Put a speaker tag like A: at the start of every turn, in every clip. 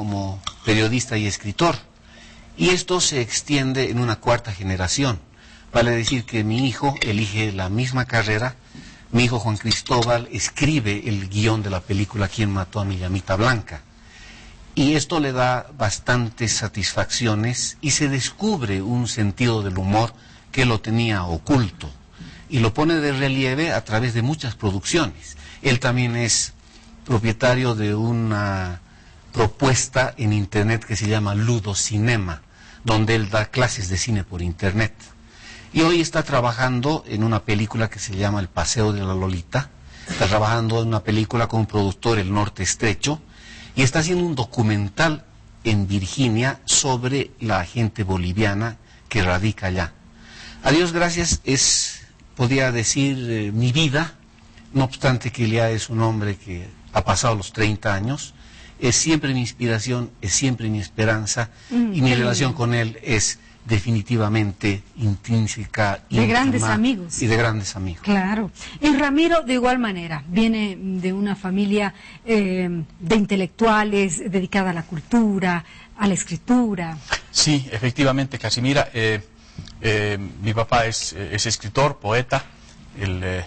A: como periodista y escritor. Y esto se extiende en una cuarta generación. Vale decir que mi hijo elige la misma carrera. Mi hijo Juan Cristóbal escribe el guión de la película ¿Quién mató a mi llamita blanca? Y esto le da bastantes satisfacciones y se descubre un sentido del humor que lo tenía oculto. Y lo pone de relieve a través de muchas producciones. Él también es propietario de una propuesta en internet que se llama Ludocinema, donde él da clases de cine por internet. Y hoy está trabajando en una película que se llama El Paseo de la Lolita, está trabajando en una película con un productor, El Norte Estrecho, y está haciendo un documental en Virginia sobre la gente boliviana que radica allá. A Dios gracias es, podría decir, mi vida, no obstante que ya es un hombre que ha pasado los 30 años, es siempre mi inspiración, es siempre mi esperanza, y mi relación con él es definitivamente intrínseca,
B: de grandes amigos.
A: Y de grandes amigos.
B: Claro. Y Ramiro, de igual manera, viene de una familia de intelectuales, dedicada a la cultura, a la escritura.
C: Sí, efectivamente, Casimira. Mi papá es escritor, poeta. Él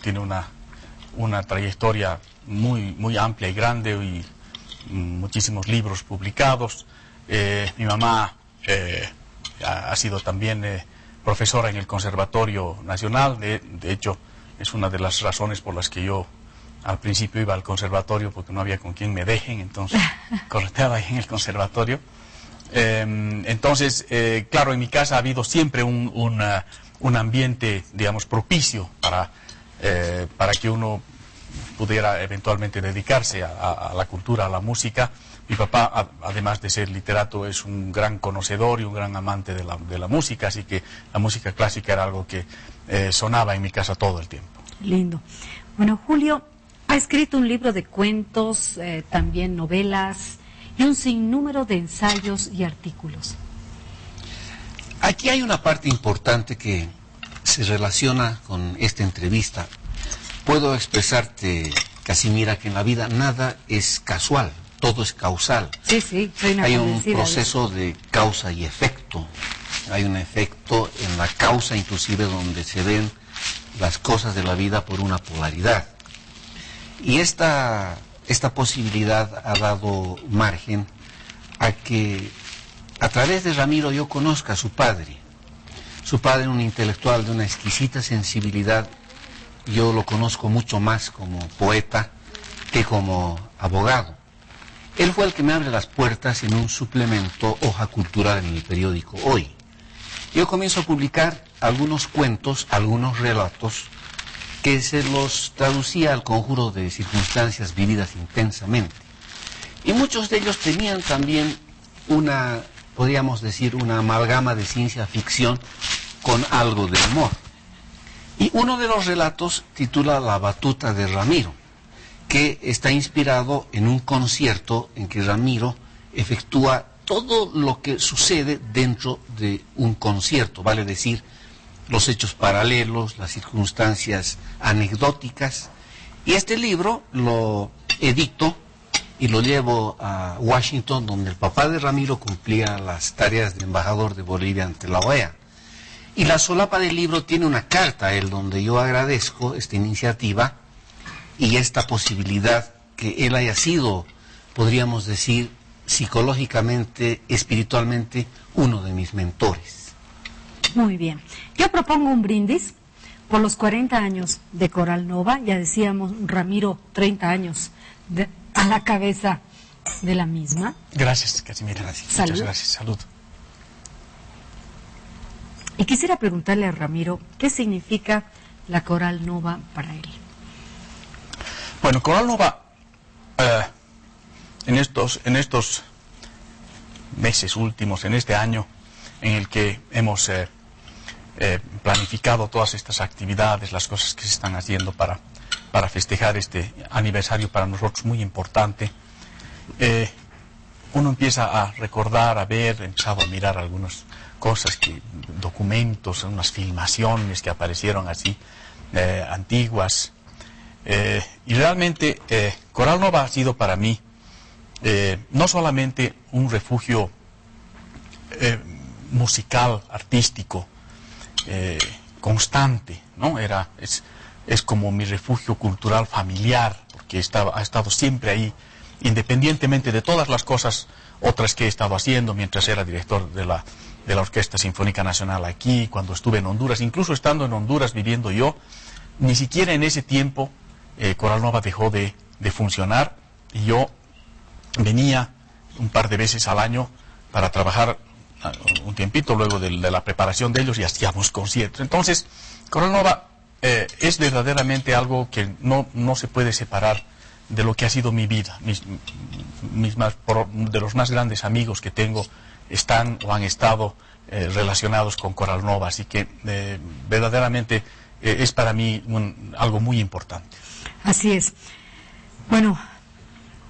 C: tiene una trayectoria muy amplia y grande y muchísimos libros publicados. Mi mamá ha sido también profesora en el Conservatorio Nacional. De hecho, es una de las razones por las que yo al principio iba al conservatorio, porque no había con quien me dejen, entonces correteaba ahí en el conservatorio. Entonces, claro, en mi casa ha habido siempre un ambiente, digamos, propicio para que uno pudiera eventualmente dedicarse a la cultura, a la música. Mi papá, además de ser literato, es un gran conocedor y un gran amante de la música, así que la música clásica era algo que sonaba en mi casa todo el tiempo.
B: Lindo. Bueno, Julio ha escrito un libro de cuentos, también novelas y un sinnúmero de ensayos y artículos.
A: Aquí hay una parte importante que se relaciona con esta entrevista. Puedo expresarte, Casimira, que en la vida nada es casual. Todo es causal.
B: Sí, sí, soy una
A: Hay un proceso de causa y efecto. Hay un efecto en la causa, inclusive, donde se ven las cosas de la vida por una polaridad. Y esta posibilidad ha dado margen a que, a través de Ramiro, yo conozca a su padre. Su padre, un intelectual de una exquisita sensibilidad. Yo lo conozco mucho más como poeta que como abogado. Él fue el que me abre las puertas en un suplemento Hoja Cultural en el periódico Hoy. Yo comienzo a publicar algunos cuentos, algunos relatos, que se los traducía al conjuro de circunstancias vividas intensamente. Y muchos de ellos tenían también podríamos decir, una amalgama de ciencia ficción con algo de humor. Y uno de los relatos titula La batuta de Ramiro, que está inspirado en un concierto en que Ramiro efectúa todo lo que sucede dentro de un concierto, vale decir, los hechos paralelos, las circunstancias anecdóticas. Y este libro lo edito y lo llevo a Washington, donde el papá de Ramiro cumplía las tareas de embajador de Bolivia ante la OEA. Y la solapa del libro tiene una carta a él donde yo agradezco esta iniciativa y esta posibilidad que él haya sido, podríamos decir, psicológicamente, espiritualmente, uno de mis mentores.
B: Muy bien. Yo propongo un brindis por los 40 años de Coral Nova. Ya decíamos, Ramiro, 30 años a la cabeza de la misma.
C: Gracias, Casimira. Gracias.
B: Salud.
C: Muchas gracias. Salud.
B: Y quisiera preguntarle a Ramiro, ¿qué significa la Coral Nova para él?
C: Bueno, Coral Nova, en estos meses últimos, en este año en el que hemos planificado todas estas actividades, las cosas que se están haciendo para festejar este aniversario para nosotros muy importante, uno empieza a recordar, a ver, empezado a mirar algunas cosas, documentos, unas filmaciones que aparecieron así, antiguas. Y realmente Coral Nova ha sido para mí no solamente un refugio musical, artístico, constante, ¿no? Es como mi refugio cultural familiar, porque ha estado siempre ahí, independientemente de todas las cosas otras que he estado haciendo mientras era director de la Orquesta Sinfónica Nacional aquí, cuando estuve en Honduras, incluso estando en Honduras viviendo yo, ni siquiera en ese tiempo Coral Nova dejó de funcionar, y yo venía un par de veces al año para trabajar un tiempito luego de la preparación de ellos, y hacíamos conciertos. Entonces, Coral Nova es verdaderamente algo que no se puede separar de lo que ha sido mi vida. De los más grandes amigos que tengo están o han estado relacionados con Coral Nova, así que verdaderamente es para mí algo muy importante.
B: Así es. Bueno,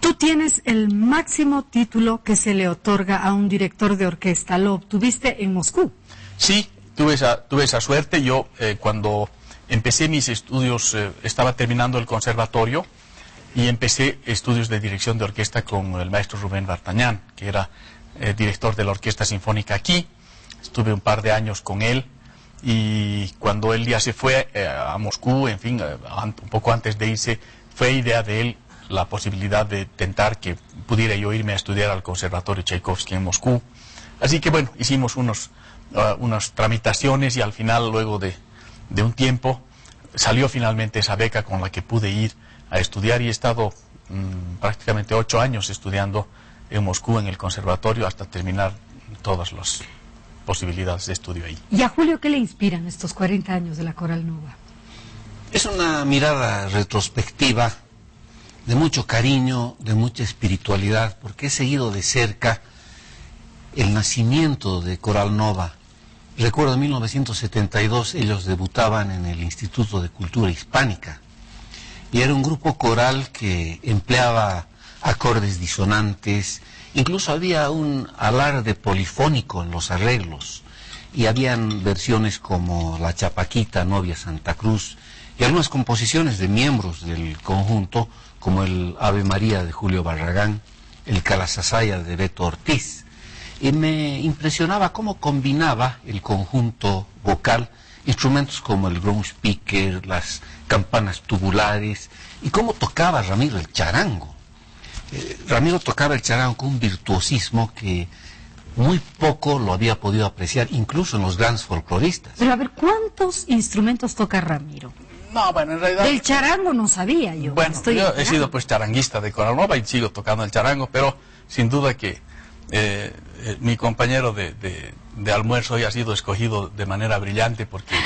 B: tú tienes el máximo título que se le otorga a un director de orquesta. Lo obtuviste en Moscú.
C: Sí, tuve esa suerte. Yo cuando empecé mis estudios, estaba terminando el conservatorio y empecé estudios de dirección de orquesta con el maestro Rubén Bartañán, que era director de la Orquesta Sinfónica aquí. Estuve un par de años con él, y cuando él ya se fue a Moscú, en fin, un poco antes de irse, fue idea de él la posibilidad de tentar que pudiera yo irme a estudiar al Conservatorio Tchaikovsky en Moscú. Así que bueno, hicimos unas tramitaciones, y al final, luego de un tiempo, salió finalmente esa beca con la que pude ir a estudiar, y he estado prácticamente 8 años estudiando en Moscú en el conservatorio hasta terminar todas las posibilidades de estudio ahí.
B: ¿Y a Julio qué le inspiran estos 40 años de la Coral Nova?
A: Es una mirada retrospectiva de mucho cariño, de mucha espiritualidad, porque he seguido de cerca el nacimiento de Coral Nova. Recuerdo en 1972 ellos debutaban en el Instituto de Cultura Hispánica, y era un grupo coral que empleaba acordes disonantes, incluso había un alarde polifónico en los arreglos, y habían versiones como La Chapaquita, Novia Santa Cruz, y algunas composiciones de miembros del conjunto, como el Ave María de Julio Barragán, el Calasasaya de Beto Ortiz. Y me impresionaba cómo combinaba el conjunto vocal instrumentos como el grunge picker, las campanas tubulares, y cómo tocaba Ramiro el charango. Ramiro tocaba el charango con un virtuosismo que muy poco lo había podido apreciar, incluso en los grandes folcloristas.
B: Pero a ver, ¿cuántos instrumentos toca Ramiro?
C: No, bueno, en realidad...
B: Del charango no sabía yo.
C: Bueno, yo he sido pues charanguista de Coral Nova y sigo tocando el charango, pero sin duda que mi compañero de almuerzo hoy ha sido escogido de manera brillante, porque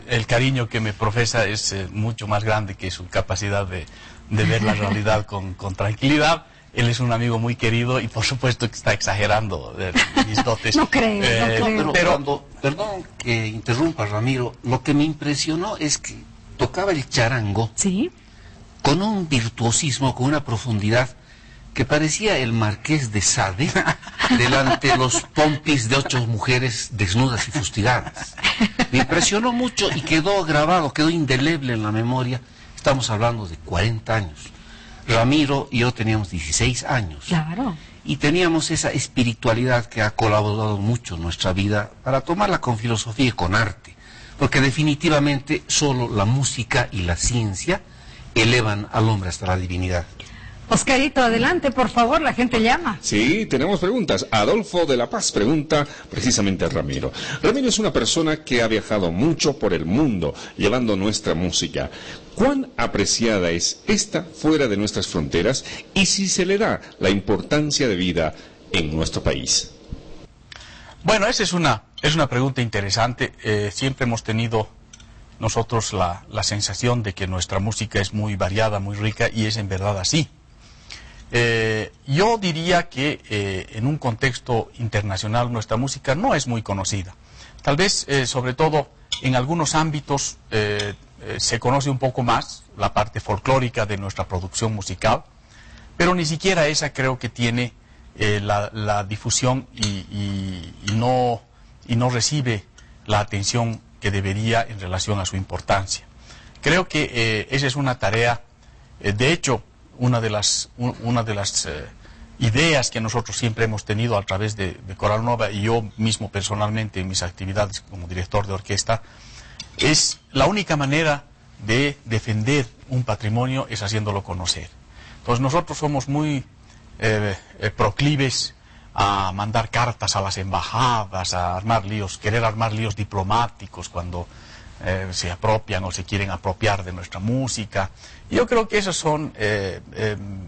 C: el cariño que me profesa es mucho más grande que su capacidad de ver la realidad con tranquilidad. Él es un amigo muy querido y por supuesto que está exagerando mis dotes.
B: No creo,
A: pero perdón que interrumpa, Ramiro, lo que me impresionó es que tocaba el charango,
B: ¿sí?,
A: con un virtuosismo, con una profundidad que parecía el Marqués de Sade delante de los pompis de 8 mujeres desnudas y fustigadas. Me impresionó mucho y quedó grabado, quedó indeleble en la memoria. Estamos hablando de 40 años. Ramiro y yo teníamos 16 años.
B: Claro.
A: Y teníamos esa espiritualidad que ha colaborado mucho en nuestra vida para tomarla con filosofía y con arte. Porque definitivamente solo la música y la ciencia elevan al hombre hasta la divinidad.
B: Oscarito, adelante, por favor, la gente llama.
D: Sí, tenemos preguntas. Adolfo de La Paz pregunta precisamente a Ramiro. Ramiro es una persona que ha viajado mucho por el mundo llevando nuestra música. ¿Cuán apreciada es esta fuera de nuestras fronteras y si se le da la importancia de vida en nuestro país?
C: Bueno, esa es una pregunta interesante. Siempre hemos tenido nosotros la sensación de que nuestra música es muy variada, muy rica, y es en verdad así. Yo diría que en un contexto internacional nuestra música no es muy conocida. Tal vez, sobre todo, en algunos ámbitos se conoce un poco más la parte folclórica de nuestra producción musical, pero ni siquiera esa creo que tiene la difusión y no recibe la atención que debería en relación a su importancia. Creo que esa es una tarea, de hecho, una de las ideas que nosotros siempre hemos tenido a través de Coral Nova, y yo mismo personalmente en mis actividades como director de orquesta, es la única manera de defender un patrimonio es haciéndolo conocer. Entonces nosotros somos muy proclives a mandar cartas a las embajadas, a armar líos, querer armar líos diplomáticos cuando se apropian o se quieren apropiar de nuestra música. Y yo creo que esos son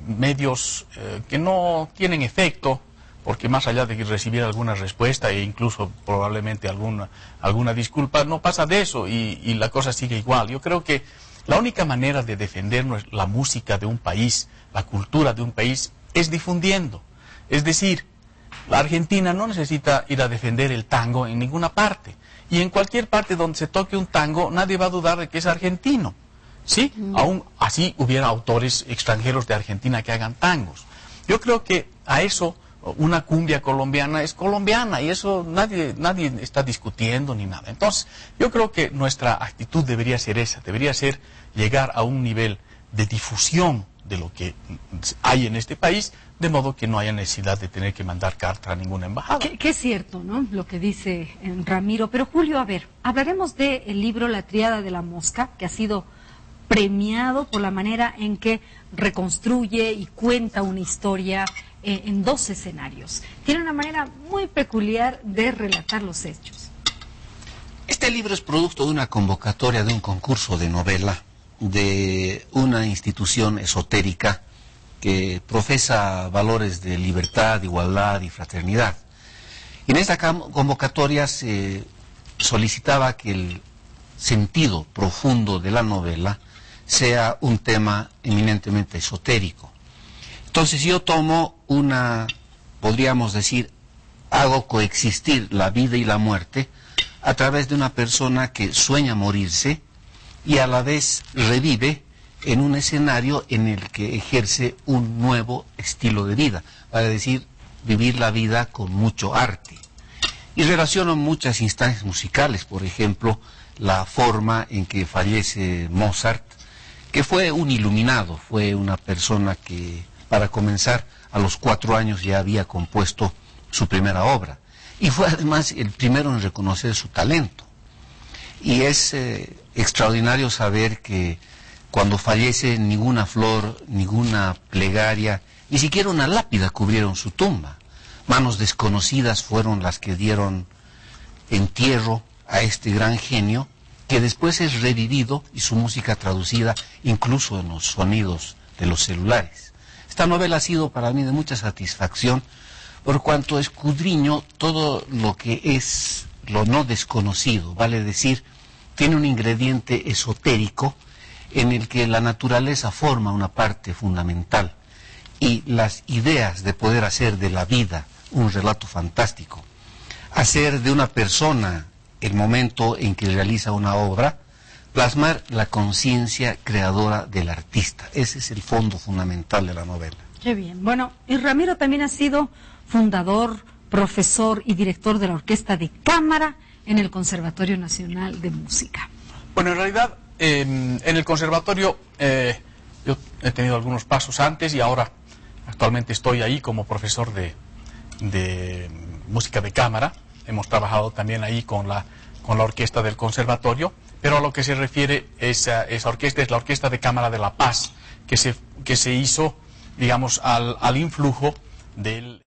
C: medios que no tienen efecto, porque más allá de recibir alguna respuesta e incluso probablemente alguna disculpa, no pasa de eso y la cosa sigue igual. Yo creo que la única manera de defender la música de un país, la cultura de un país, es difundiendo. Es decir, la Argentina no necesita ir a defender el tango en ninguna parte. Y en cualquier parte donde se toque un tango, nadie va a dudar de que es argentino. ¿Sí? Aún así hubiera autores extranjeros de Argentina que hagan tangos. Yo creo que a eso una cumbia colombiana es colombiana y eso nadie está discutiendo ni nada. Entonces, yo creo que nuestra actitud debería ser esa, debería ser llegar a un nivel de difusión de lo que hay en este país, de modo que no haya necesidad de tener que mandar carta a ninguna embajada.
B: Que es cierto, ¿no?, lo que dice Ramiro. Pero Julio, a ver, hablaremos del libro La Tríada de la Mosca, que ha sido premiado por la manera en que reconstruye y cuenta una historia en 2 escenarios. Tiene una manera muy peculiar de relatar los hechos.
A: Este libro es producto de una convocatoria de un concurso de novela de una institución esotérica que profesa valores de libertad, igualdad y fraternidad. Y en esta convocatoria se solicitaba que el sentido profundo de la novela sea un tema eminentemente esotérico. Entonces yo tomo podríamos decir, hago coexistir la vida y la muerte a través de una persona que sueña morirse y a la vez revive en un escenario en el que ejerce un nuevo estilo de vida, para decir, vivir la vida con mucho arte. Y relaciono muchas instancias musicales, por ejemplo, la forma en que fallece Mozart, que fue un iluminado, fue una persona que, para comenzar, a los 4 años ya había compuesto su primera obra, y fue además el primero en reconocer su talento. Y es extraordinario saber que cuando fallece ninguna flor, ninguna plegaria, ni siquiera una lápida cubrieron su tumba. Manos desconocidas fueron las que dieron entierro a este gran genio, que después es revivido y su música traducida incluso en los sonidos de los celulares. Esta novela ha sido para mí de mucha satisfacción, por cuanto escudriño todo lo que es lo no desconocido, vale decir, tiene un ingrediente esotérico en el que la naturaleza forma una parte fundamental y las ideas de poder hacer de la vida un relato fantástico, hacer de una persona el momento en que realiza una obra, plasmar la conciencia creadora del artista. Ese es el fondo fundamental de la novela.
B: Qué bien. Bueno, y Ramiro también ha sido fundador, profesor y director de la Orquesta de Cámara en el Conservatorio Nacional de Música.
C: Bueno, en realidad, en el conservatorio yo he tenido algunos pasos antes y ahora actualmente estoy ahí como profesor de música de cámara. Hemos trabajado también ahí con la orquesta del conservatorio, pero a lo que se refiere esa orquesta es la Orquesta de Cámara de La Paz, que se hizo, digamos, al influjo del